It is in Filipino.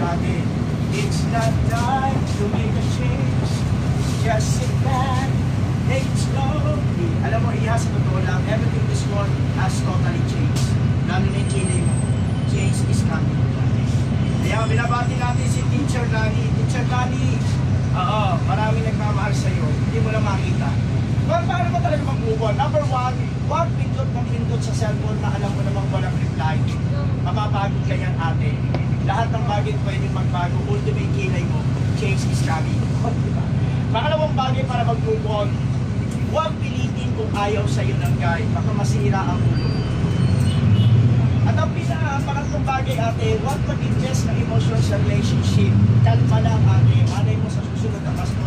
natin. It's not time to make a change. Just sit back, take it slowly. Alam mo, iya sa totoo lang, everything this world has totally changed. Lalo na yung kilay mo. Change is coming. Kaya binabati natin si Teacher Lani. Teacher Lani, oo, marami nagmamahal sa'yo. Hindi mo lang makita. Well, paano mo talaga mag-move on? Number one, huwag pindot ng pindot sa cellphone na alam mo namang walang reply. Mapapagod ka yan, ate. Lahat ng bagay pwedeng magbago. Ultimate kilay mo. Change is coming. Diba? Pangalawang bagay para mag-move on, huwag pilitin kung ayaw sa'yo ng guy. Baka masira ang ulo. At ang pangatlong bagay, ate, huwag mag-invest ng emotion sa relationship. Kalma lang, ate. Malay mo sa susunod na Pasko,